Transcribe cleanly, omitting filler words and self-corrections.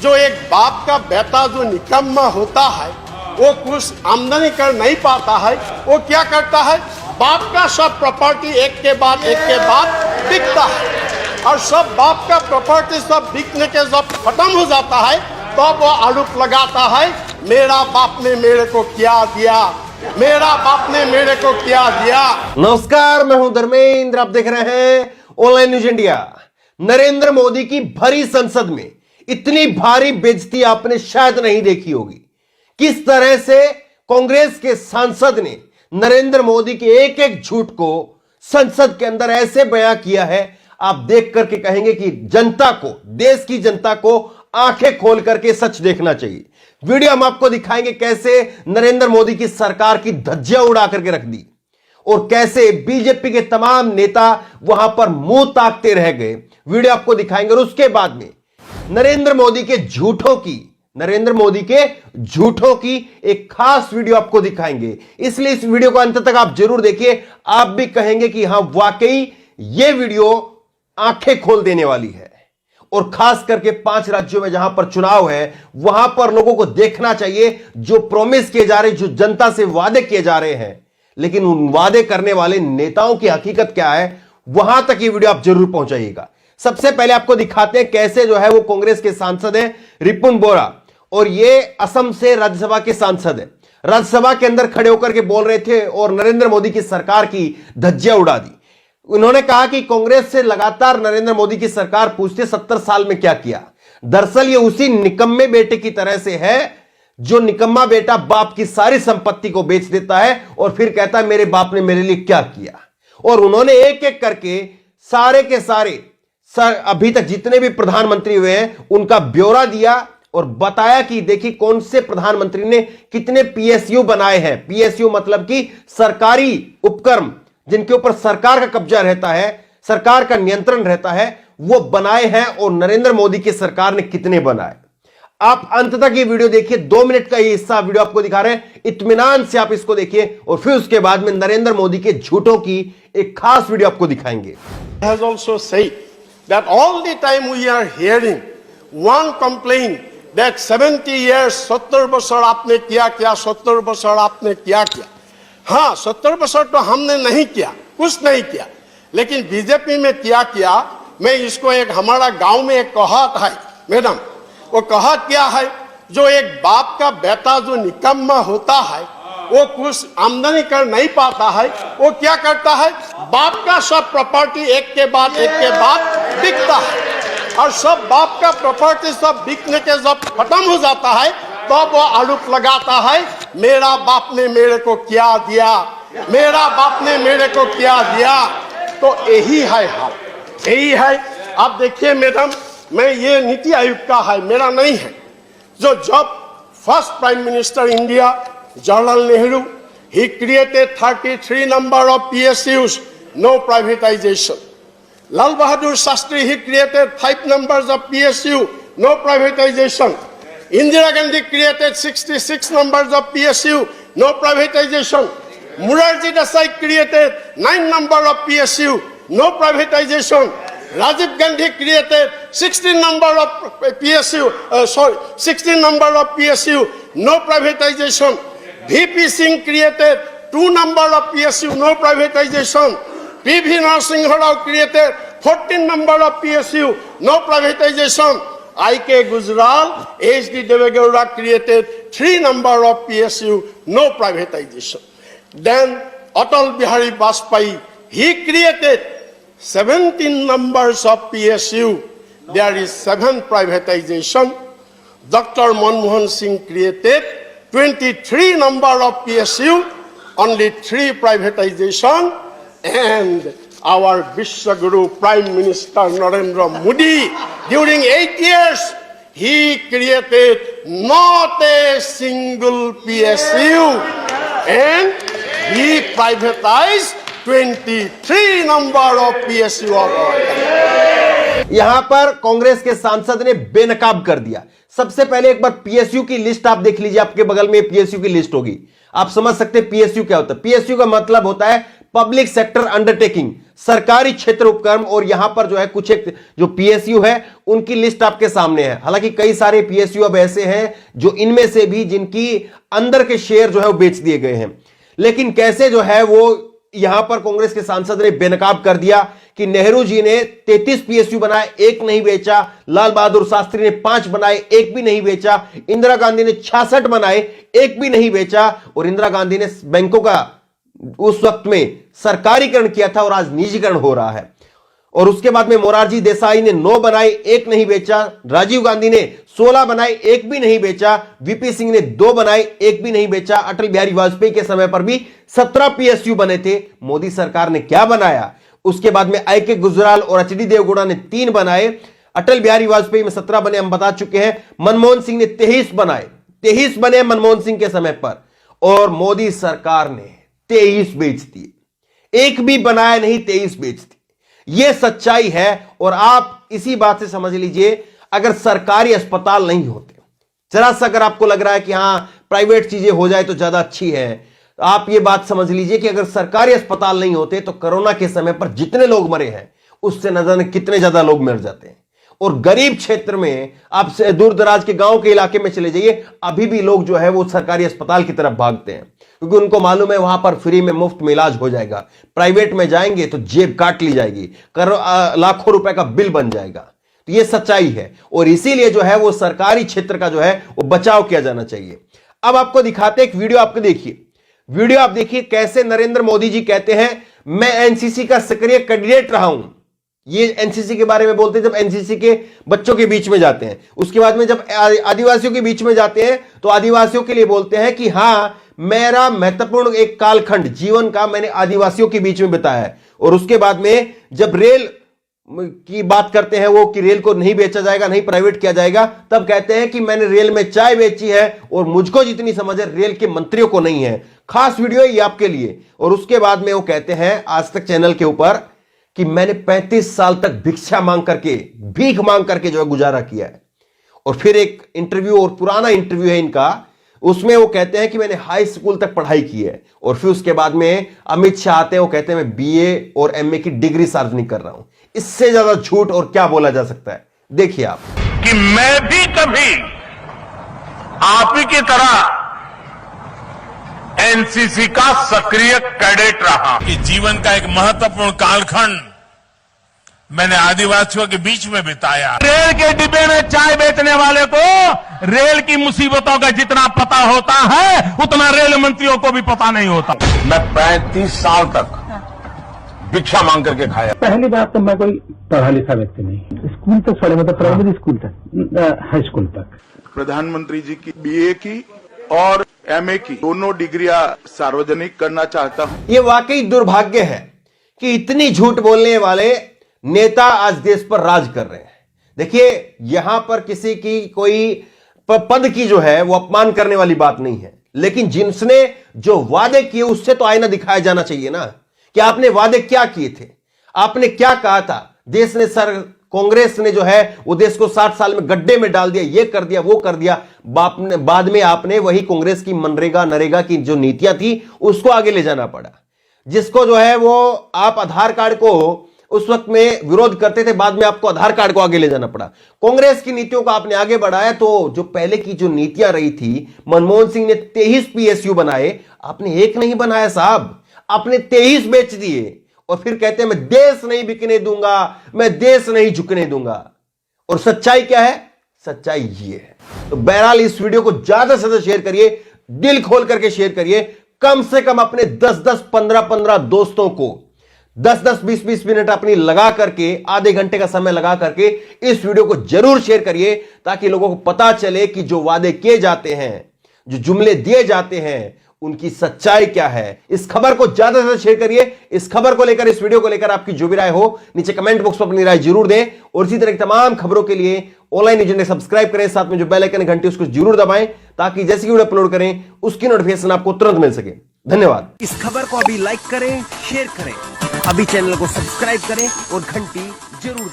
जो एक बाप का बेटा जो निकम्मा होता है, वो कुछ आमदनी कर नहीं पाता है, वो क्या करता है, बाप का सब प्रॉपर्टी एक के बाद बिकता है, और सब बाप का प्रॉपर्टी सब बिकने के जब खत्म हो जाता है तो वो आरोप लगाता है, मेरा बाप ने मेरे को क्या दिया, मेरा बाप ने मेरे को क्या दिया। नमस्कार, मैं हूं धर्मेंद्र, आप देख रहे हैं online news India. Narendra Modi की भरी संसद में इतनी भारी बेइज्जती आपने शायद नहीं देखी होगी। किस तरह से कांग्रेस के सांसद ने नरेंद्र मोदी के एक एक झूठ को संसद के अंदर ऐसे बयां किया है, आप देख करके कहेंगे कि जनता को, देश की जनता को आंखें खोल करके सच देखना चाहिए। वीडियो हम आपको दिखाएंगे कैसे नरेंद्र मोदी की सरकार की धज्जियां उड़ा करके रख दी और कैसे बीजेपी के तमाम नेता वहां पर मुंह ताकते रह गए। वीडियो आपको दिखाएंगे और उसके बाद में नरेंद्र मोदी के झूठों की एक खास वीडियो आपको दिखाएंगे। इसलिए इस वीडियो को अंत तक आप जरूर देखिए। आप भी कहेंगे कि हां, वाकई यह वीडियो आंखें खोल देने वाली है। और खास करके 5 राज्यों में जहां पर चुनाव है, वहां पर लोगों को देखना चाहिए जो प्रॉमिस किए जा रहे, जो जनता से वादे किए जा रहे हैं, लेकिन उन वादे करने वाले नेताओं की हकीकत क्या है, वहां तक ये वीडियो आप जरूर पहुंचाइएगा। सबसे पहले आपको दिखाते हैं कैसे जो है वो कांग्रेस के सांसद हैं रिपुन बोरा, और ये असम से राज्यसभा के सांसद हैं। राज्यसभा के अंदर खड़े होकर के बोल रहे थे और नरेंद्र मोदी की सरकार की धज्जियां उड़ा दी। उन्होंने कहा कि कांग्रेस से लगातार नरेंद्र मोदी की सरकार पूछती 70 साल में क्या किया। दरअसल ये उसी निकम्मे बेटे की तरह से है जो निकम्मा बेटा बाप की सारी संपत्ति को बेच देता है और फिर कहता है मेरे बाप ने मेरे लिए क्या किया। और उन्होंने एक एक करके सारे के सारे अभी तक जितने भी प्रधानमंत्री हुए हैं उनका ब्यौरा दिया और बताया कि देखिए कौन से प्रधानमंत्री ने कितने पीएसयू बनाए हैं। पीएसयू मतलब कि सरकारी उपक्रम जिनके ऊपर सरकार का कब्जा रहता है, सरकार का नियंत्रण रहता है, वो बनाए हैं और नरेंद्र मोदी की सरकार ने कितने बनाए। आप अंत तक ये वीडियो देखिए। 2 मिनट का ये हिस्सा वीडियो आपको दिखा रहे हैं, इत्मीनान से आप इसको देखिए और फिर उसके बाद में नरेंद्र मोदी के झूठों की एक खास वीडियो आपको दिखाएंगे। Has also said that all the time we are hearing one complaint that 70 years 70 बरस आपने क्या किया, 70 बरस आपने क्या किया। हाँ, 70 बरस तो हमने नहीं किया, कुछ नहीं किया, लेकिन बीजेपी में क्या किया। मैं इसको एक हमारा गांव में एक कहावत है मैडम, वो कहावत क्या है, जो एक बाप का बेटा जो निकम्मा होता है, वो कुछ आमदनी कर नहीं पाता है, वो क्या करता है, बाप का सब प्रॉपर्टी एक के बाद बिकता है, और सब बाप का प्रॉपर्टी सब बिकने के जब खत्म हो जाता है तो वो आरोप लगाता है, मेरा बाप ने मेरे को क्या दिया, मेरा बाप ने मेरे को क्या दिया। तो यही है हाल, यही है। आप देखिए मैडम, मैं ये नीति आयोग का है, मेरा नहीं है, जो जब first prime minister India Jawaharlal Nehru, he created 33 number of PSUs, no privatization. Lal Bahadur Shastri, he created 5 numbers of PSU, no privatization. Indira Gandhi created 66 numbers of PSU, no privatization. Morarji Desai created 9 number of PSU, no privatization. Rajiv Gandhi created 16 number of PSU, 16 number of PSU, no privatization. VP Singh created 2 number of PSU, no privatization. PV Narasimha Rao created 14 number of PSU, no privatization. I.K. Gujral, H.D. Devegowda created 3 number of PSU, no privatization. Then Atal Bihari Vajpayee, he created 17 numbers of PSU. There is 7 privatization. Dr. Manmohan Singh created 23 number of PSU, only 3 privatization, and our Vishwaguru Prime Minister Narendra Modi, during 8 years, he created not a single PSU, and he privatized 23 number of PSU of our country. यहां पर कांग्रेस के सांसद ने बेनकाब कर दिया। सबसे पहले एक बार पीएसयू की लिस्ट आप देख लीजिए, आपके बगल में पीएसयू की लिस्ट होगी, आप समझ सकते हैं पीएसयू क्या होता है। पीएसयू का मतलब होता है पब्लिक सेक्टर अंडरटेकिंग, सरकारी क्षेत्र उपक्रम और यहां पर जो है कुछ एक जो पीएसयू है उनकी लिस्ट आपके सामने है। हालांकि कई सारे पीएसयू अब ऐसे हैं जो इनमें से भी जिनकी अंदर के शेयर जो है वो बेच दिए गए हैं, लेकिन कैसे जो है वो यहां पर कांग्रेस के सांसद ने बेनकाब कर दिया कि नेहरू जी ने 33 पीएसयू बनाए, एक नहीं बेचा, लाल बहादुर शास्त्री ने 5 बनाए, एक भी नहीं बेचा, इंदिरा गांधी ने 66 बनाए, एक भी नहीं बेचा, और इंदिरा गांधी ने बैंकों का उस वक्त में सरकारीकरण किया था और आज निजीकरण हो रहा है। और उसके बाद में मोरारजी देसाई ने 9 बनाए, एक नहीं बेचा, राजीव गांधी ने 16 बनाए, एक भी नहीं बेचा, वीपी सिंह ने 2 बनाए, एक भी नहीं बेचा, अटल बिहारी वाजपेयी के समय पर भी 17 पीएसयू बने थे। मोदी सरकार ने क्या बनाया? उसके बाद में आई के गुजराल और एचडी देवगौड़ा ने 3 बनाए, अटल बिहारी वाजपेयी में 17 बने, हम बता चुके हैं। मनमोहन सिंह ने 23 बनाए, 23 बने मनमोहन सिंह के समय पर, और मोदी सरकार ने 23 बेच दिए। एक भी बनाया नहीं, 23 बेच दिए। यह सच्चाई है। और आप इसी बात से समझ लीजिए, अगर सरकारी अस्पताल नहीं होते, जरा सा अगर आपको लग रहा है कि हां प्राइवेट चीजें हो जाए तो ज्यादा अच्छी है, आप ये बात समझ लीजिए कि अगर सरकारी अस्पताल नहीं होते तो कोरोना के समय पर जितने लोग मरे हैं उससे न जाने कितने ज्यादा लोग मर जाते हैं। और गरीब क्षेत्र में, आप दूर दराज के गांव के इलाके में चले जाइए, अभी भी लोग जो है वो सरकारी अस्पताल की तरफ भागते हैं, क्योंकि उनको मालूम है वहां पर फ्री में मुफ्त में इलाज हो जाएगा। प्राइवेट में जाएंगे तो जेब काट ली जाएगी, लाखों रुपए का बिल बन जाएगा। तो ये सच्चाई है, और इसीलिए जो है वो सरकारी क्षेत्र का जो है वो बचाव किया जाना चाहिए। अब आपको दिखाते एक वीडियो, आपको देखिए वीडियो, आप देखिए कैसे नरेंद्र मोदी जी कहते हैं मैं एनसीसी का सक्रिय कैंडिडेट रहा हूं। ये एनसीसी के बारे में बोलते हैं जब एनसीसी के बच्चों के बीच में जाते हैं। उसके बाद में जब आदिवासियों के बीच में जाते हैं तो आदिवासियों के लिए बोलते हैं कि हां, मेरा महत्वपूर्ण एक कालखंड जीवन का मैंने आदिवासियों के बीच में बिताया है। और उसके बाद में जब रेल की बात करते हैं वो कि रेल को नहीं बेचा जाएगा, नहीं प्राइवेट किया जाएगा, तब कहते हैं कि मैंने रेल में चाय बेची है और मुझको जितनी समझ है रेल के मंत्रियों को नहीं है। खास वीडियो है ये आपके लिए। और उसके बाद में वो कहते हैं आज तक चैनल के ऊपर कि मैंने 35 साल तक भिक्षा मांग करके, भीख मांग करके जो है गुजारा किया है। और फिर एक इंटरव्यू, और पुराना इंटरव्यू है इनका, उसमें वो कहते हैं कि मैंने हाई स्कूल तक पढ़ाई की है। और फिर उसके बाद में अमित शाह आते हैं, वो कहते हैं मैं बीए और एमए की डिग्री सार्वजनिक कर रहा हूं। इससे ज्यादा झूठ और क्या बोला जा सकता है? देखिए आप। कि मैं भी कभी आप ही की तरह एनसीसी का सक्रिय कैडेट रहा, कि जीवन का एक महत्वपूर्ण कालखंड मैंने आदिवासियों के बीच में बिताया। रेल के डिब्बे में चाय बेचने वाले को रेल की मुसीबतों का जितना पता होता है उतना रेल मंत्रियों को भी पता नहीं होता। मैं 35 साल तक भिक्षा मांग करके खाया। पहली बात तो मैं कोई पढ़ा लिखा व्यक्ति नहीं, स्कूल तक पढ़े, मतलब प्राइमरी स्कूल तक, हाई स्कूल तक। प्रधानमंत्री जी की बीए की और एमए की दोनों डिग्रियां सार्वजनिक करना चाहता हूं। ये वाकई दुर्भाग्य है कि इतनी झूठ बोलने वाले नेता आज देश पर राज कर रहे हैं। देखिए, यहां पर किसी की कोई पद की जो है वो अपमान करने वाली बात नहीं है, लेकिन जिनने जो वादे किए उससे तो आईना दिखाया जाना चाहिए ना, कि आपने वादे क्या किए थे, आपने क्या कहा था। देश ने कांग्रेस ने जो है वो देश को 60 साल में गड्ढे में डाल दिया, ये कर दिया, वो कर दिया। बाद में आपने वही कांग्रेस की मनरेगा नरेगा की जो नीतियां थी उसको आगे ले जाना पड़ा, जिसको जो है वो आप आधार कार्ड को उस वक्त में विरोध करते थे, बाद में आपको आधार कार्ड को आगे ले जाना पड़ा। कांग्रेस की नीतियों को आपने आगे बढ़ाया। तो जो पहले की जो नीतियां रही थी, मनमोहन सिंह ने 23 पीएसयू बनाए, आपने एक नहीं बनाया साहब, आपने 23 बेच दिए। और फिर कहते हैं मैं देश नहीं बिकने दूंगा, मैं देश नहीं झुकने दूंगा। और सच्चाई क्या है? सच्चाई ये है। तो बहरहाल इस वीडियो को ज्यादा से ज्यादा शेयर करिए, दिल खोल करके शेयर करिए। कम से कम अपने 10-10, 15-15 दोस्तों को 10-10, 20-20 मिनट अपनी लगा करके, आधे घंटे का समय लगा करके इस वीडियो को जरूर शेयर करिए, ताकि लोगों को पता चले कि जो वादे किए जाते हैं, जो जुमले दिए जाते हैं, उनकी सच्चाई क्या है। इस खबर को ज्यादा से ज्यादा शेयर करिए। इस खबर को लेकर, इस वीडियो को लेकर आपकी जो भी राय हो नीचे कमेंट बॉक्स में अपनी राय जरूर दें। और इसी तरह की तमाम खबरों के लिए ऑनलाइन न्यूज़ इंडिया सब्सक्राइब करें, साथ में जो बेल आइकन घंटी उसको जरूर दबाएं, ताकि जैसे वीडियो अपलोड करें उसकी नोटिफिकेशन आपको तुरंत मिल सके। धन्यवाद। इस खबर को अभी लाइक करें, शेयर करें, अभी चैनल को सब्सक्राइब करें और घंटी जरूर दबाएं।